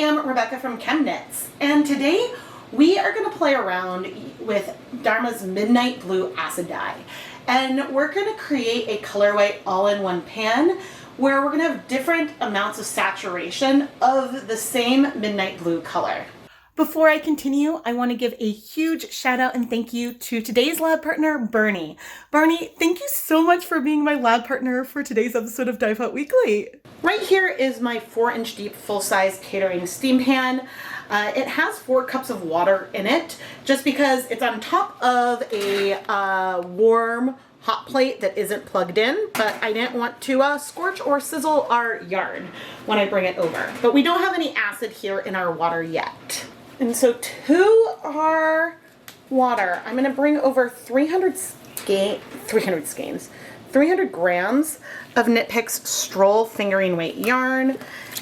am Rebecca from ChemKnits, and today we are going to play around with Dharma's Midnight Blue Acid Dye. And we're going to create a colorway all-in-one pan where we're going to have different amounts of saturation of the same midnight blue color. Before I continue, I want to give a huge shout out and thank you to today's lab partner, Bernie. Bernie, thank you so much for being my lab partner for today's episode of Dyepot Weekly. Right here is my 4-inch deep full-size catering steam pan. It has 4 cups of water in it just because it's on top of a warm hot plate that isn't plugged in, but I didn't want to scorch or sizzle our yarn when I bring it over. But we don't have any acid here in our water yet. And so to our water, I'm going to bring over 300 grams of Knit Picks Stroll fingering weight yarn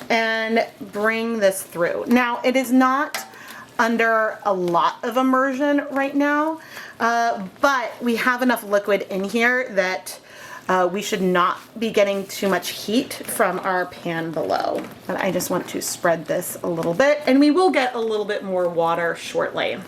and bring this through. Now, it is not under a lot of immersion right now, but we have enough liquid in here that we should not be getting too much heat from our pan below. But I just want to spread this a little bit, and we will get a little bit more water shortly.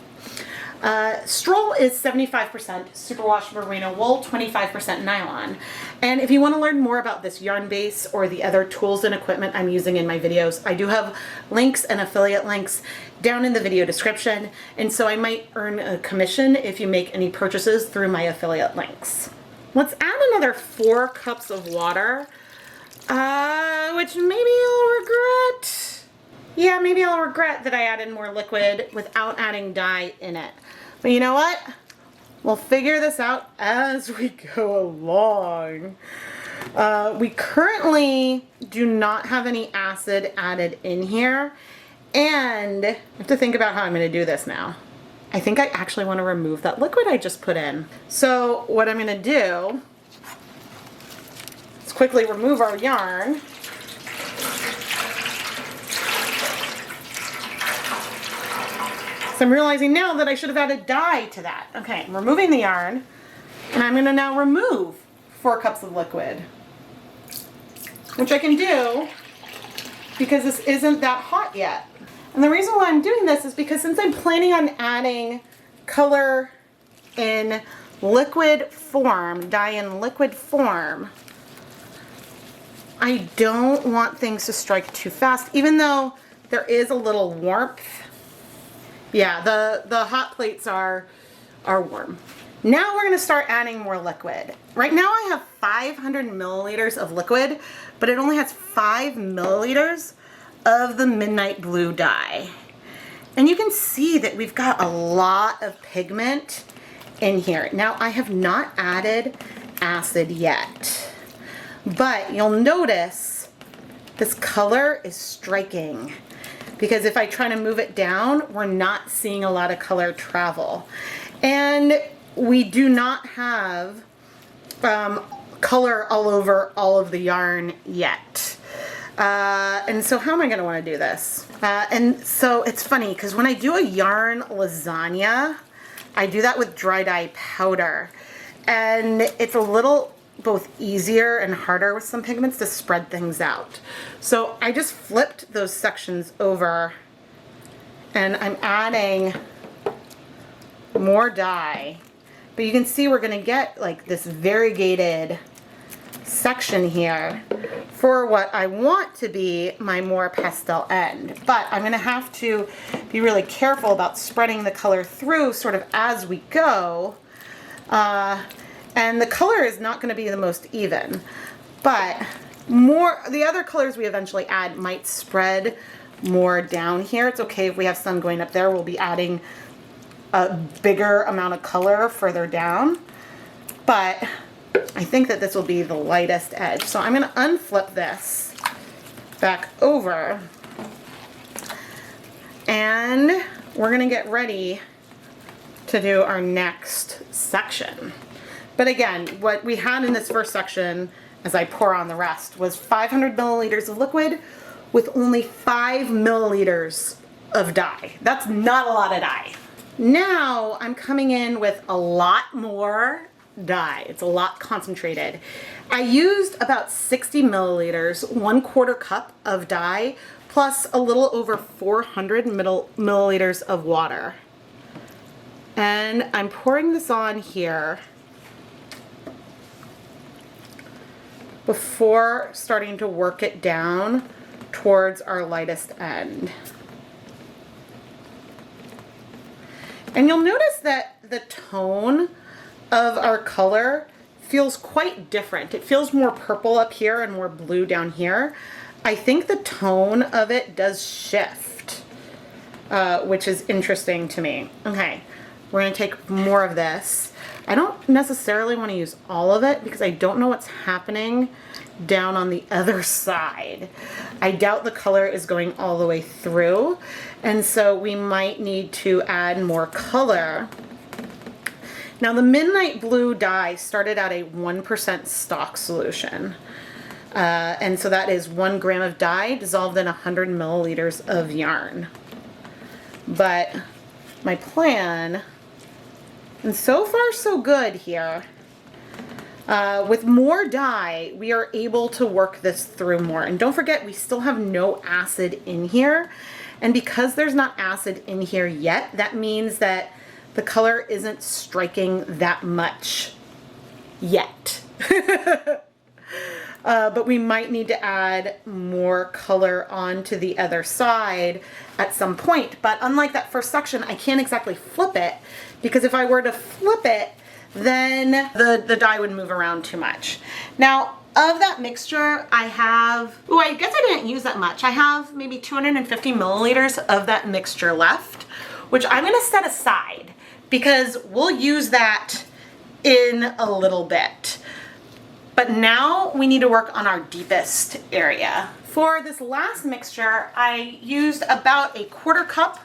Stroll is 75% superwash merino wool, 25% nylon. And if you want to learn more about this yarn base or the other tools and equipment I'm using in my videos, I do have links and affiliate links down in the video description. And so I might earn a commission if you make any purchases through my affiliate links. Let's add another 4 cups of water, which maybe I'll regret. Yeah, maybe I'll regret that I added more liquid without adding dye in it. But you know what? We'll figure this out as we go along. We currently do not have any acid added in here. And I have to think about how I'm going to do this now. I think I actually want to remove that liquid I just put in. So what I'm going to do is quickly remove our yarn. So I'm realizing now that I should have added dye to that. Okay, I'm removing the yarn, and I'm going to now remove 4 cups of liquid, which I can do because this isn't that hot yet. And the reason why I'm doing this is because since I'm planning on adding color in liquid form, dye in liquid form, I don't want things to strike too fast, even though there is a little warmth. Yeah, the hot plates are warm. Now we're going to start adding more liquid. Right now I have 500 milliliters of liquid, but it only has 5 milliliters of the midnight blue dye. And you can see that we've got a lot of pigment in here. Now I have not added acid yet, but you'll notice this color is striking because if I try to move it down, we're not seeing a lot of color travel. And we do not have color all over all of the yarn yet. And so how am I going to want to do this? And so it's funny because when I do a yarn lasagna, I do that with dry dye powder. And it's a little both easier and harder with some pigments to spread things out. So I just flipped those sections over and I'm adding more dye. But you can see we're going to get like this variegated section here for what I want to be my more pastel end. But I'm going to have to be really careful about spreading the color through sort of as we go. And the color is not going to be the most even, but the other colors we eventually add might spread more down here. It's okay if we have some going up there. We'll be adding a bigger amount of color further down, but I think that this will be the lightest edge. So I'm going to unflip this back over and we're going to get ready to do our next section. But again, what we had in this first section, as I pour on the rest, was 500 milliliters of liquid with only 5 milliliters of dye. That's not a lot of dye. Now I'm coming in with a lot more dye. It's a lot concentrated. I used about 60 milliliters, 1/4 cup of dye plus a little over 400 milliliters of water. And I'm pouring this on here before starting to work it down towards our lightest end. And you'll notice that the tone of our color feels quite different. It feels more purple up here and more blue down here. I think the tone of it does shift, which is interesting to me. Okay, we're gonna take more of this. I don't necessarily want to use all of it because I don't know what's happening down on the other side. I doubt the color is going all the way through, and so we might need to add more color. Now the Midnight Blue dye started at a 1% stock solution. And so that is 1 gram of dye dissolved in 100 milliliters of yarn. But my plan, and so far so good here, with more dye, we are able to work this through more. And don't forget, we still have no acid in here. And because there's not acid in here yet, that means that the color isn't striking that much yet. But we might need to add more color onto the other side at some point. But unlike that first section, I can't exactly flip it, because if I were to flip it, then the dye would move around too much. Now, of that mixture, I have, oh, I guess I didn't use that much. I have maybe 250 milliliters of that mixture left, which I'm gonna set aside because we'll use that in a little bit. But now we need to work on our deepest area. For this last mixture, I used about a 1/4 cup,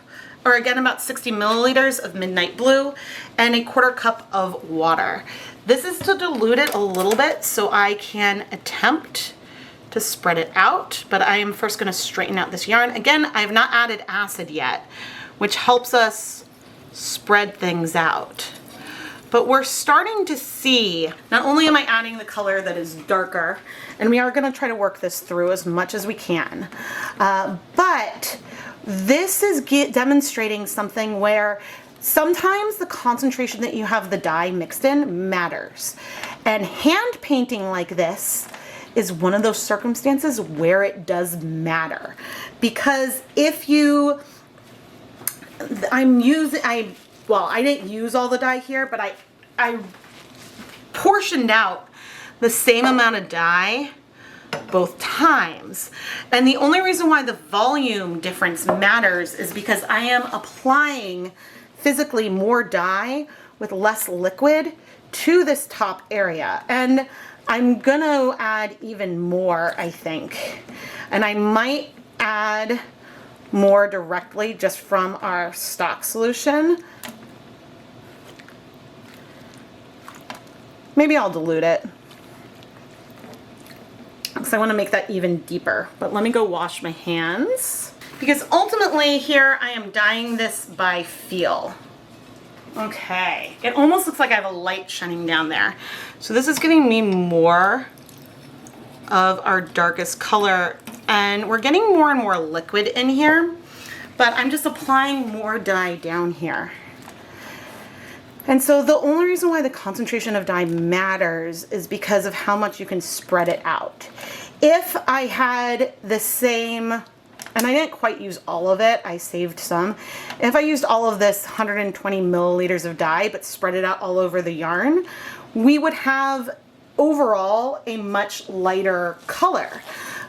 or again about 60 milliliters of Midnight Blue, and a 1/4 cup of water. This is to dilute it a little bit so I can attempt to spread it out, but I am first gonna straighten out this yarn. Again, I have not added acid yet, which helps us spread things out. But we're starting to see, not only am I adding the color that is darker, and we are gonna try to work this through as much as we can, but this is demonstrating something where sometimes the concentration that you have the dye mixed in matters. And hand painting like this is one of those circumstances where it does matter. Because if you, well, I didn't use all the dye here, but I portioned out the same amount of dye both times. And the only reason why the volume difference matters is because I am applying physically more dye with less liquid to this top area. And I'm gonna add even more, I think. And I might add more directly just from our stock solution. Maybe I'll dilute it, because I want to make that even deeper. But let me go wash my hands, because ultimately here I am dyeing this by feel. Okay, it almost looks like I have a light shining down there. So this is giving me more of our darkest color, and we're getting more and more liquid in here, but I'm just applying more dye down here. And so the only reason why the concentration of dye matters is because of how much you can spread it out. If I had the same, and I didn't quite use all of it, I saved some. If I used all of this 120 milliliters of dye but spread it out all over the yarn, we would have overall a much lighter color.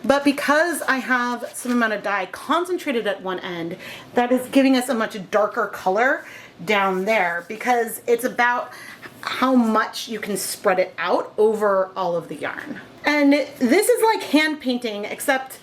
But because I have some amount of dye concentrated at one end, that is giving us a much darker color down there, because it's about how much you can spread it out over all of the yarn. And this is like hand painting, except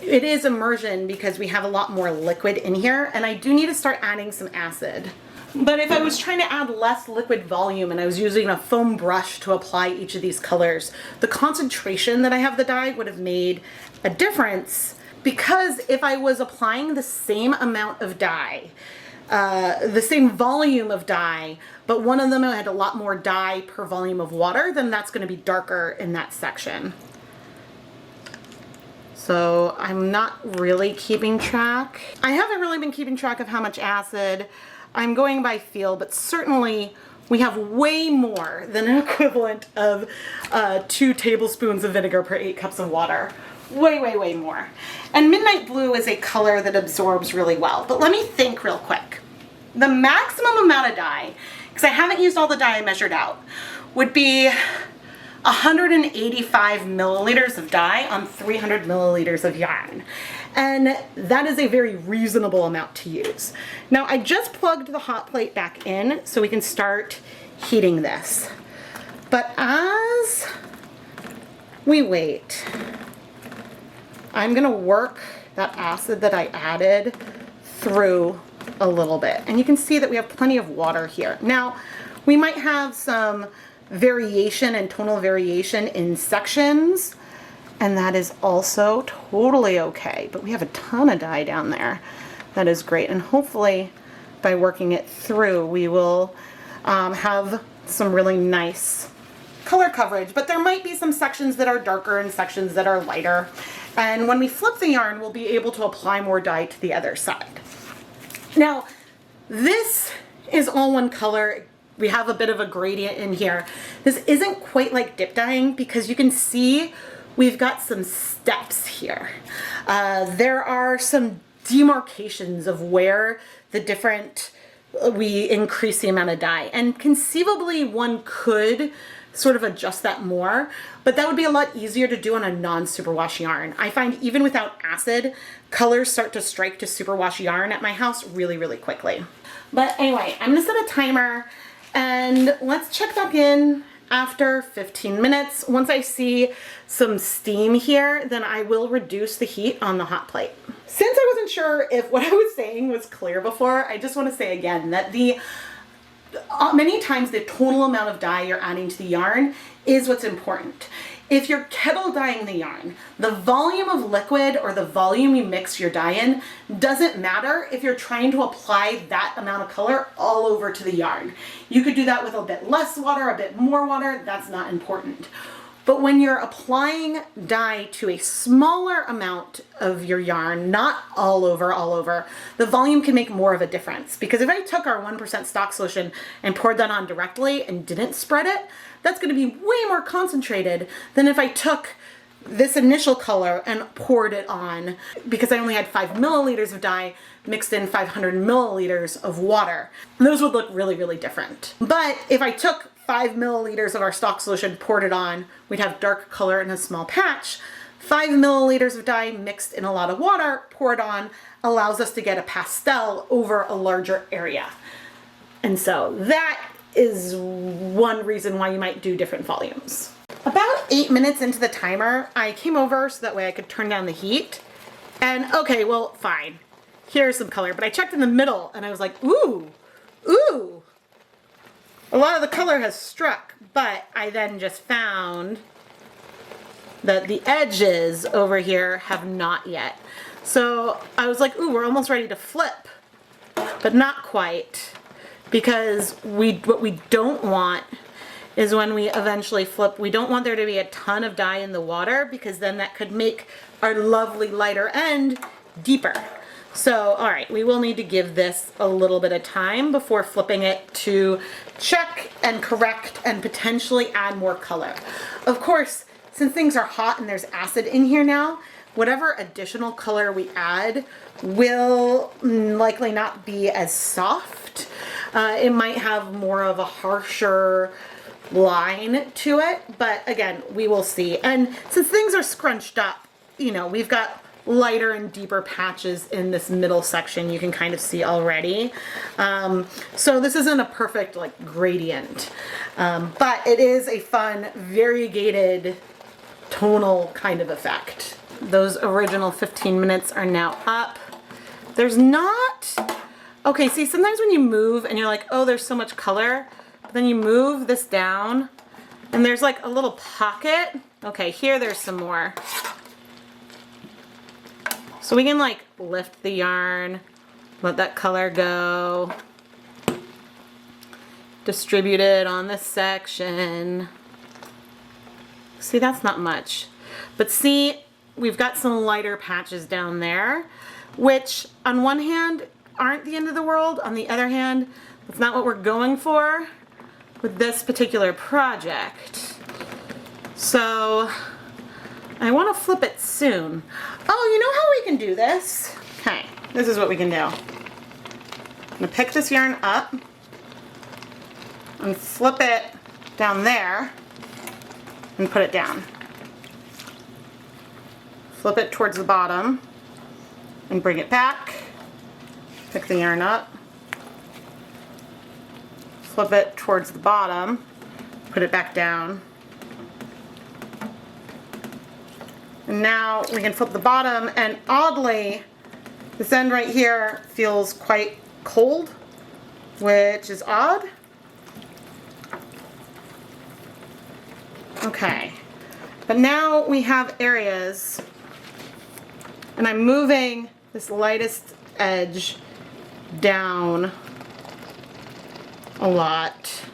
it is immersion because we have a lot more liquid in here, and I do need to start adding some acid. But if I was trying to add less liquid volume and I was using a foam brush to apply each of these colors, the concentration that I have the dye would have made a difference, because if I was applying the same amount of dye, the same volume of dye, but one of them had a lot more dye per volume of water, then that's going to be darker in that section. So I'm not really keeping track. I haven't really been keeping track of how much acid. I'm going by feel, but certainly we have way more than an equivalent of 2 tablespoons of vinegar per 8 cups of water. Way, way, way more. And midnight blue is a color that absorbs really well. But let me think real quick. The maximum amount of dye, because I haven't used all the dye I measured out, would be 185 milliliters of dye on 300 milliliters of yarn. And that is a very reasonable amount to use. Now I just plugged the hot plate back in so we can start heating this. But as we wait, I'm gonna work that acid that I added through a little bit. And you can see that we have plenty of water here. Now, we might have some variation and tonal variation in sections, and that is also totally okay. But we have a ton of dye down there. That is great. And hopefully by working it through, we will have some really nice color coverage. But there might be some sections that are darker and sections that are lighter. And when we flip the yarn, we'll be able to apply more dye to the other side. Now, this is all one color. We have a bit of a gradient in here. This isn't quite like dip dyeing because you can see we've got some steps here. There are some demarcations of where the different, we increase the amount of dye. And conceivably one could sort of adjust that more, but that would be a lot easier to do on a non-superwash yarn. I find even without acid, colors start to strike to superwash yarn at my house really, really quickly. But anyway, I'm gonna set a timer and let's check back in after 15 minutes. Once I see some steam here, then I will reduce the heat on the hot plate. Since I wasn't sure if what I was saying was clear before, I just want to say again that many times the total amount of dye you're adding to the yarn is what's important. If you're kettle dyeing the yarn, the volume of liquid or the volume you mix your dye in doesn't matter if you're trying to apply that amount of color all over to the yarn. You could do that with a bit less water, a bit more water, that's not important. But when you're applying dye to a smaller amount of your yarn, not all over, the volume can make more of a difference. Because if I took our 1% stock solution and poured that on directly and didn't spread it, that's gonna be way more concentrated than if I took this initial color and poured it on, because I only had 5 milliliters of dye mixed in 500 milliliters of water. Those would look really, really different. But if I took 5 milliliters of our stock solution, poured it on, we'd have dark color in a small patch. 5 milliliters of dye mixed in a lot of water, poured on, allows us to get a pastel over a larger area. And so that is one reason why you might do different volumes. About 8 minutes into the timer, I came over so that way I could turn down the heat. And okay, well, fine. Here's some color, but I checked in the middle and I was like, ooh, ooh. A lot of the color has struck, but I then just found that the edges over here have not yet. So I was like, ooh, we're almost ready to flip, but not quite, because what we don't want is when we eventually flip, we don't want there to be a ton of dye in the water, because then that could make our lovely lighter end deeper. So, all right, we will need to give this a little bit of time before flipping it to check and correct and potentially add more color. Of course, since things are hot and there's acid in here now, whatever additional color we add will likely not be as soft. It might have more of a harsher line to it, but again, we will see. And since things are scrunched up, you know, we've got lighter and deeper patches in this middle section you can kind of see already. So this isn't a perfect like gradient, but it is a fun variegated tonal kind of effect. Those original 15 minutes are now up. There's not, okay, see sometimes when you move and you're like, oh, there's so much color, but then you move this down and there's like a little pocket. Okay, here there's some more. So we can like lift the yarn, let that color go, distribute it on this section. See, that's not much. But see, we've got some lighter patches down there, which on one hand aren't the end of the world. On the other hand, that's not what we're going for with this particular project. So I want to flip it soon. Oh, you know how we can do this? Okay, this is what we can do. I'm gonna pick this yarn up and flip it down there and put it down. Flip it towards the bottom and bring it back. Pick the yarn up. Flip it towards the bottom, put it back down. And now we can flip the bottom, and oddly, this end right here feels quite cold, which is odd. Okay, but now we have areas, and I'm moving this lightest edge down a lot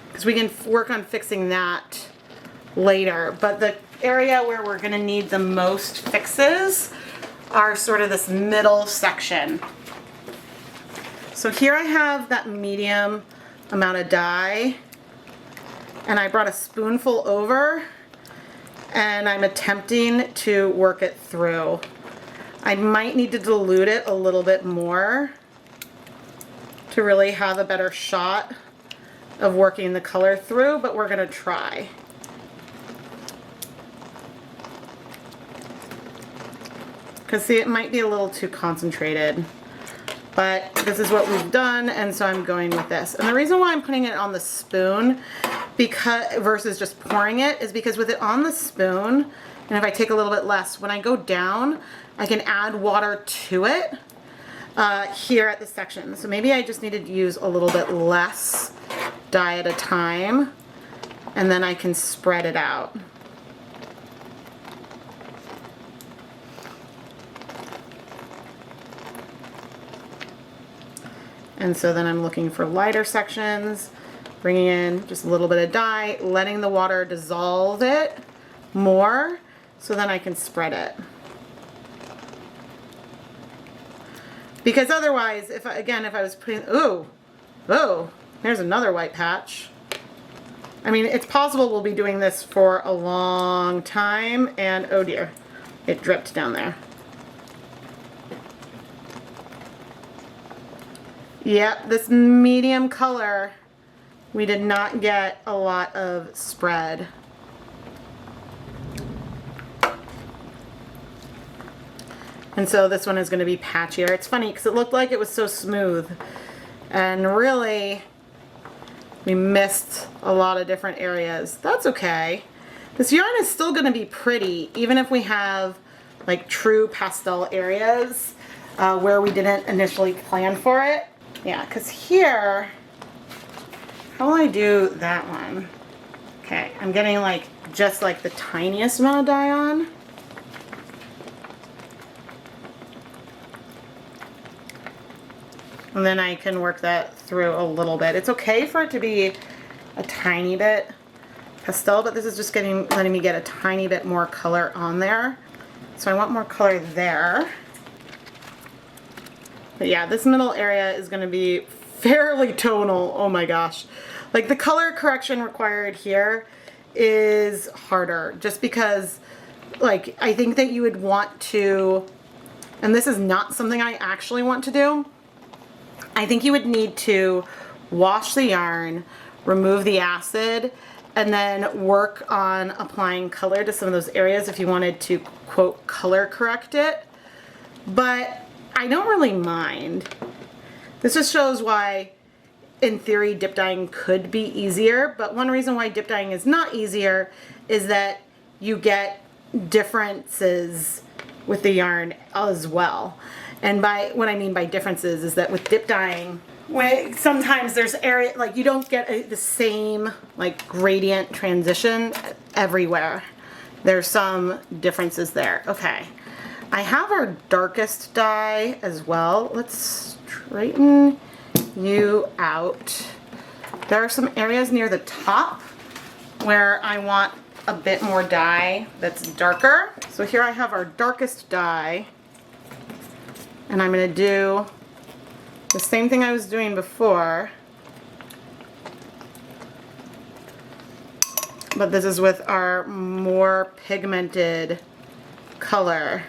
because we can work on fixing that later. But the area where we're going to need the most fixes are sort of this middle section. So here I have that medium amount of dye, and I brought a spoonful over and I'm attempting to work it through. I might need to dilute it a little bit more to really have a better shot of working the color through, but we're going to try. Because see, it might be a little too concentrated, but this is what we've done, and so I'm going with this. And the reason why I'm putting it on the spoon versus just pouring it is because with it on the spoon, and if I take a little bit less, when I go down, I can add water to it here at the section. So maybe I just needed to use a little bit less dye at a time, and then I can spread it out. And so then I'm looking for lighter sections, bringing in just a little bit of dye, letting the water dissolve it more, so then I can spread it. Because otherwise, if I was putting, ooh, there's another white patch. I mean, it's possible we'll be doing this for a long time, and oh dear, it dripped down there. Yep, this medium color, we did not get a lot of spread. And so this one is going to be patchier. It's funny because it looked like it was so smooth, and really we missed a lot of different areas. That's okay. This yarn is still going to be pretty even if we have like true pastel areas where we didn't initially plan for it. Yeah, because here, how will I do that one? Okay, I'm getting like just like the tiniest amount of dye on. And then I can work that through a little bit. It's okay for it to be a tiny bit pastel, but this is just letting me get a tiny bit more color on there. So I want more color there. But yeah, this middle area is going to be fairly tonal. Oh my gosh. Like the color correction required here is harder just because like I think that you would want to, and this is not something I actually want to do, I think you would need to wash the yarn, remove the acid, and then work on applying color to some of those areas if you wanted to quote color correct it. But I don't really mind. This just shows why, in theory, dip dyeing could be easier, but one reason why dip dyeing is not easier is that you get differences with the yarn as well. And by what I mean by differences is that with dip dyeing, sometimes there's area, like you don't get the same like gradient transition everywhere. There's some differences there. Okay. I have our darkest dye as well. Let's straighten you out. There are some areas near the top where I want a bit more dye that's darker. So here I have our darkest dye, and I'm going to do the same thing I was doing before, but this is with our more pigmented color.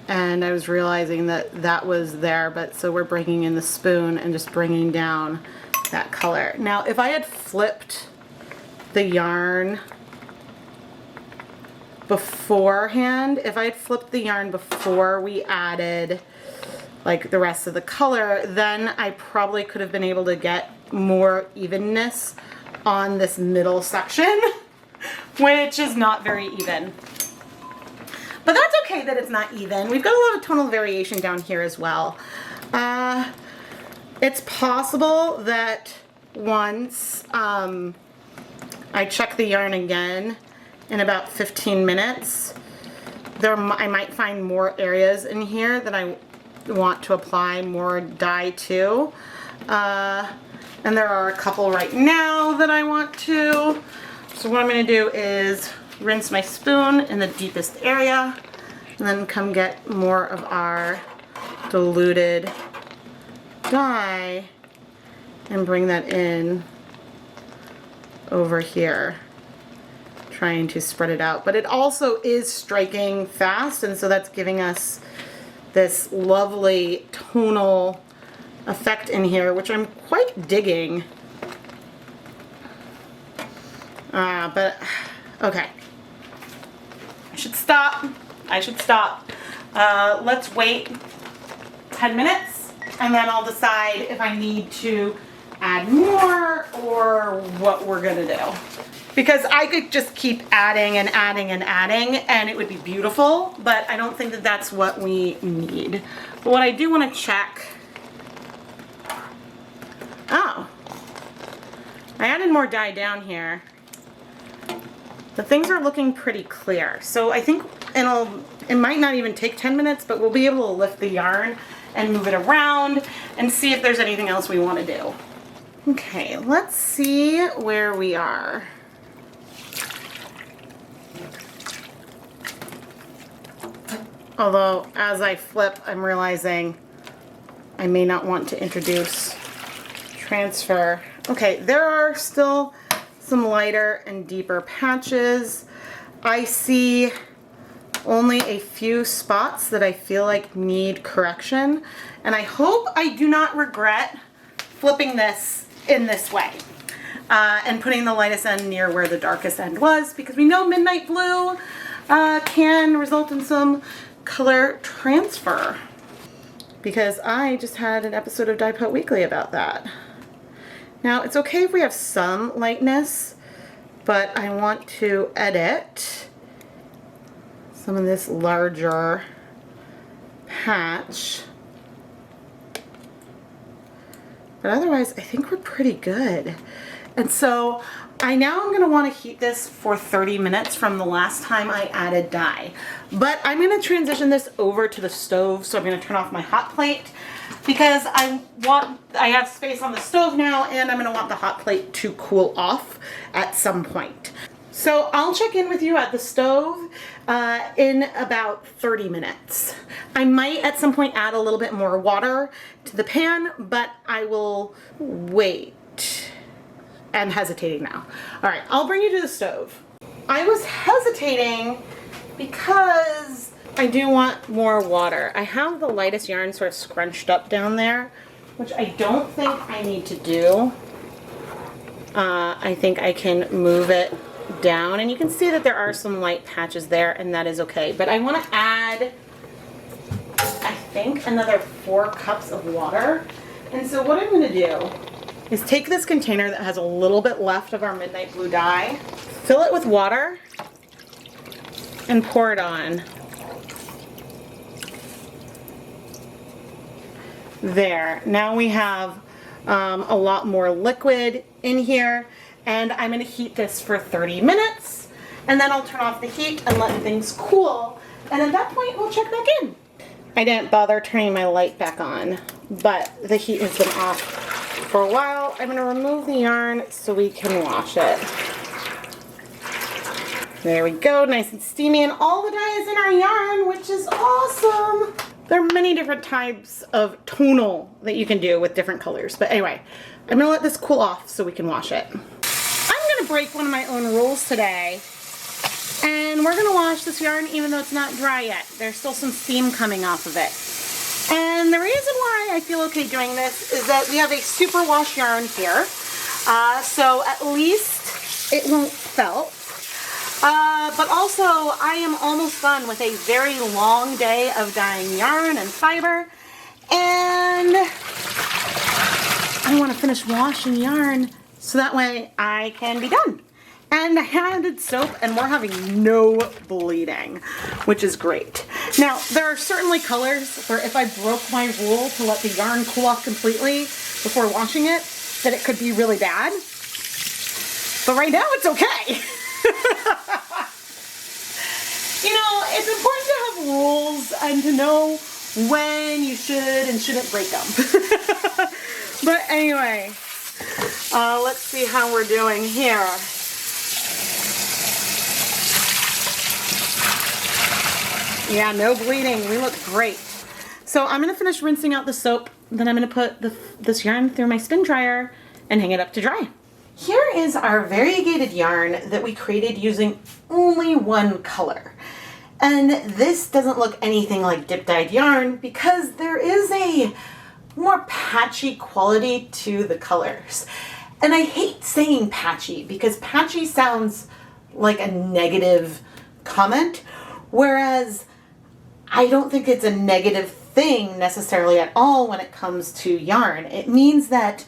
And I was realizing that that was there, but so we're bringing in the spoon and just bringing down that color. Now, if I had flipped the yarn beforehand, if I had flipped the yarn before we added like the rest of the color, then I probably could have been able to get more evenness on this middle section, which is not very even. But that's okay that it's not even. We've got a lot of tonal variation down here as well. It's possible that once I check the yarn again in about 15 minutes, I might find more areas in here that I want to apply more dye to. And there are a couple right now that I want to. So what I'm going to do is rinse my spoon in the deepest area and then come get more of our diluted dye and bring that in over here, trying to spread it out. But it also is striking fast, and so that's giving us this lovely tonal effect in here, which I'm quite digging. But okay, I should stop. Let's wait 10 minutes and then I'll decide if I need to add more or what we're gonna do. Because I could just keep adding and adding and adding and it would be beautiful, but I don't think that that's what we need. But what I do want to check, oh, I added more dye down here. The things are looking pretty clear. So I think it might not even take 10 minutes, but we'll be able to lift the yarn and move it around and see if there's anything else we want to do. Okay, let's see where we are. Although, as I flip, I'm realizing I may not want to introduce transfer. Okay, there are still some lighter and deeper patches. I see only a few spots that I feel like need correction, and I hope I do not regret flipping this in this way and putting the lightest end near where the darkest end was, because we know midnight blue can result in some color transfer, because I just had an episode of Dyepot Weekly about that. Now, it's okay if we have some lightness, but I want to edit some of this larger patch. But otherwise, I think we're pretty good. And so I'm going to want to heat this for 30 minutes from the last time I added dye. But I'm going to transition this over to the stove, so I'm going to turn off my hot plate because I have space on the stove now, and I'm going to want the hot plate to cool off at some point. So I'll check in with you at the stove in about 30 minutes. I might at some point add a little bit more water to the pan, but I will wait. I'm hesitating now. All right, I'll bring you to the stove. I was hesitating because I do want more water. I have the lightest yarn sort of scrunched up down there, which I don't think I need to do. I think I can move it down, and you can see that there are some light patches there, and that is okay. But I want to add, I think, another 4 cups of water. And so what I'm going to do is take this container that has a little bit left of our midnight blue dye, fill it with water, and pour it on. There. Now we have a lot more liquid in here, and I'm going to heat this for 30 minutes, and then I'll turn off the heat and let things cool, and at that point we'll check back in. I didn't bother turning my light back on, but the heat has been off for a while. I'm gonna remove the yarn so we can wash it. There we go, nice and steamy, and all the dye is in our yarn, which is awesome. There are many different types of tonal that you can do with different colors. But anyway, I'm gonna let this cool off so we can wash it. I'm gonna break one of my own rules today. And we're gonna wash this yarn even though it's not dry yet. There's still some steam coming off of it. And the reason why I feel okay doing this is that we have a super wash yarn here. So at least it won't felt. But also, I am almost done with a very long day of dyeing yarn and fiber, and I want to finish washing yarn so that way I can be done. And I added soap, and we're having no bleeding, which is great. Now, there are certainly colors where if I broke my rule to let the yarn cool off completely before washing it, that it could be really bad. But right now, it's okay. You know, it's important to have rules and to know when you should and shouldn't break them. But anyway, let's see how we're doing here. Yeah, no bleeding. We look great. So I'm going to finish rinsing out the soap. Then I'm going to put this yarn through my spin dryer and hang it up to dry. Here is our variegated yarn that we created using only one color. And this doesn't look anything like dip dyed yarn because there is a more patchy quality to the colors. And I hate saying patchy because patchy sounds like a negative comment, whereas I don't think it's a negative thing necessarily at all when it comes to yarn. It means that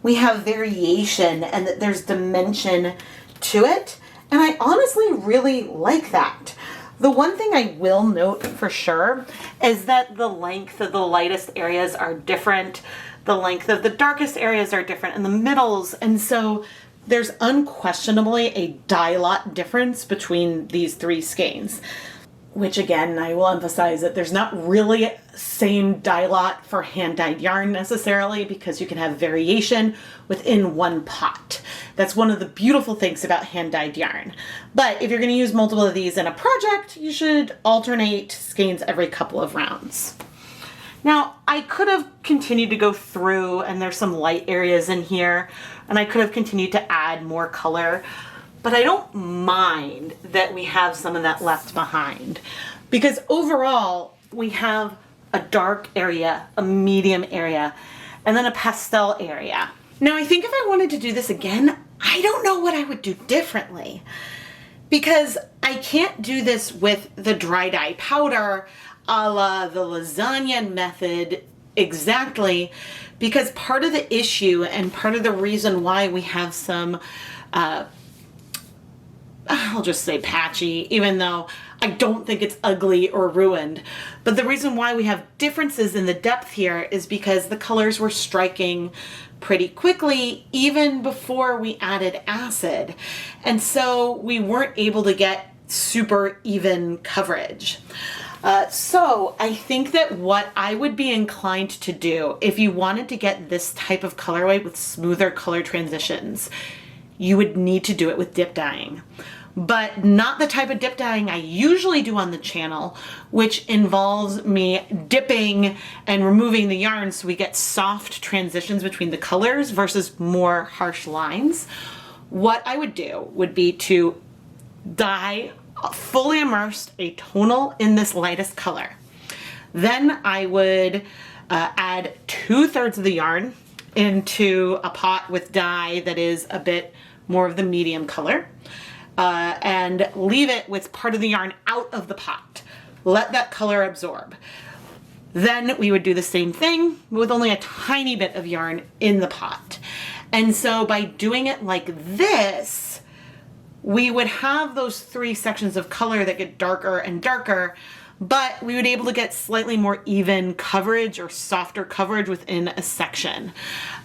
we have variation and that there's dimension to it. And I honestly really like that. The one thing I will note for sure is that the length of the lightest areas are different. The length of the darkest areas are different in the middles. And so there's unquestionably a dye lot difference between these three skeins. Which again, I will emphasize that there's not really same dye lot for hand dyed yarn necessarily because you can have variation within one pot. That's one of the beautiful things about hand dyed yarn. But if you're going to use multiple of these in a project, you should alternate skeins every couple of rounds. Now, I could have continued to go through, and there's some light areas in here, and I could have continued to add more color. But I don't mind that we have some of that left behind because overall we have a dark area, a medium area, and then a pastel area. Now I think if I wanted to do this again, I don't know what I would do differently because I can't do this with the dry dye powder a la the lasagna method exactly because part of the issue and part of the reason why we have some I'll just say patchy, even though I don't think it's ugly or ruined. But the reason why we have differences in the depth here is because the colors were striking pretty quickly, even before we added acid. And so we weren't able to get super even coverage. So I think that what I would be inclined to do if you wanted to get this type of colorway with smoother color transitions, you would need to do it with dip dyeing. But not the type of dip dyeing I usually do on the channel, which involves me dipping and removing the yarn so we get soft transitions between the colors versus more harsh lines. What I would do would be to dye fully immersed a tonal in this lightest color. Then I would add 2/3 of the yarn into a pot with dye that is a bit more of the medium color. And leave it with part of the yarn out of the pot. Let that color absorb. Then we would do the same thing with only a tiny bit of yarn in the pot. And so by doing it like this, we would have those three sections of color that get darker and darker, but we would be able to get slightly more even coverage or softer coverage within a section.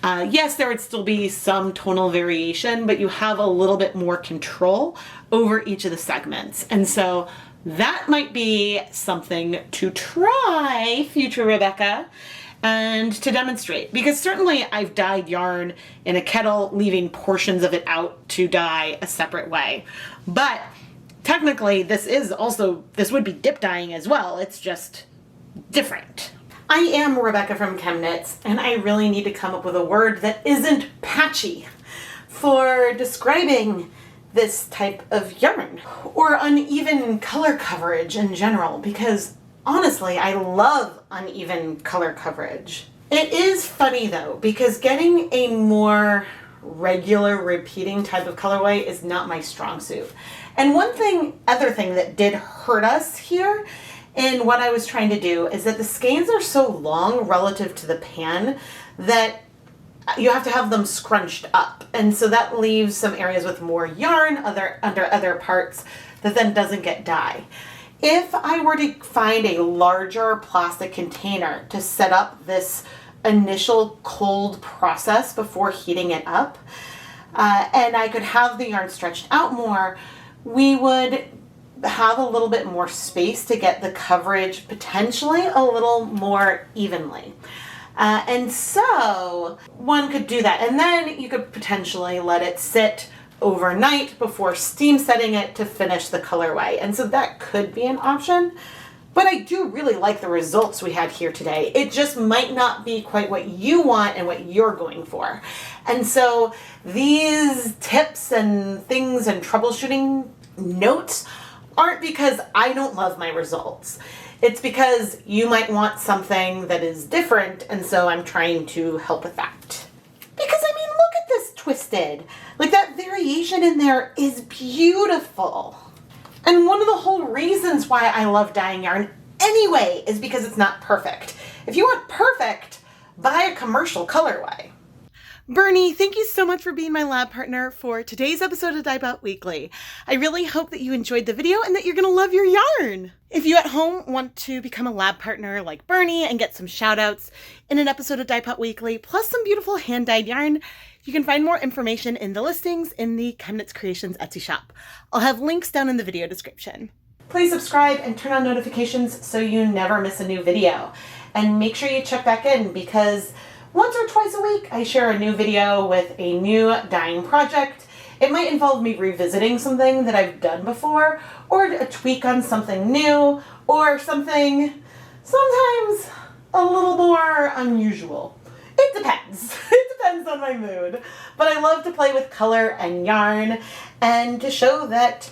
Yes, there would still be some tonal variation, but you have a little bit more control over each of the segments. And so that might be something to try, future Rebecca. and to demonstrate, because certainly I've dyed yarn in a kettle, leaving portions of it out to dye a separate way. But technically this would be dip dyeing as well. It's just different. I am Rebecca from ChemKnits, and I really need to come up with a word that isn't patchy for describing this type of yarn, or uneven color coverage in general, because honestly, I love uneven color coverage. It is funny though, because getting a more regular repeating type of colorway is not my strong suit. And other thing that did hurt us here in what I was trying to do is that the skeins are so long relative to the pan that you have to have them scrunched up. And so that leaves some areas with more yarn under other parts that then doesn't get dye. If I were to find a larger plastic container to set up this initial cold process before heating it up, and I could have the yarn stretched out more, we would have a little bit more space to get the coverage potentially a little more evenly. And so one could do that. And then you could potentially let it sit overnight before steam setting it to finish the colorway. And so that could be an option. But I do really like the results we had here today. It just might not be quite what you want and what you're going for. And so these tips and things and troubleshooting notes aren't because I don't love my results. It's because you might want something that is different, and so I'm trying to help with that. Because I mean, look at this twisted. Like, that variation in there is beautiful. And one of the whole reasons why I love dyeing yarn anyway is because it's not perfect. If you want perfect, buy a commercial colorway. Bernie, thank you so much for being my lab partner for today's episode of Dyepot Weekly. I really hope that you enjoyed the video and that you're going to love your yarn. If you at home want to become a lab partner like Bernie and get some shout outs in an episode of Dyepot Weekly, plus some beautiful hand-dyed yarn, you can find more information in the listings in the ChemKnits Creations Etsy shop. I'll have links down in the video description. Please subscribe and turn on notifications so you never miss a new video. And make sure you check back in, because once or twice a week, I share a new video with a new dyeing project. It might involve me revisiting something that I've done before, or a tweak on something new, or something sometimes a little more unusual. It depends. It depends on my mood. But I love to play with color and yarn, and to show that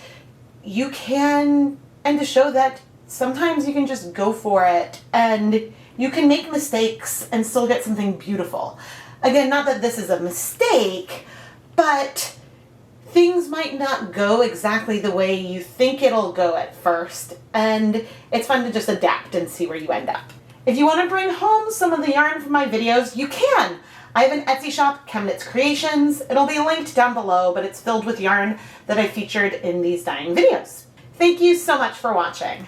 you can, and to show that sometimes you can just go for it, and you can make mistakes and still get something beautiful. Again, not that this is a mistake, but things might not go exactly the way you think it'll go at first, and it's fun to just adapt and see where you end up. If you want to bring home some of the yarn from my videos, you can. I have an Etsy shop, ChemKnits Creations. It'll be linked down below, but it's filled with yarn that I featured in these dyeing videos. Thank you so much for watching.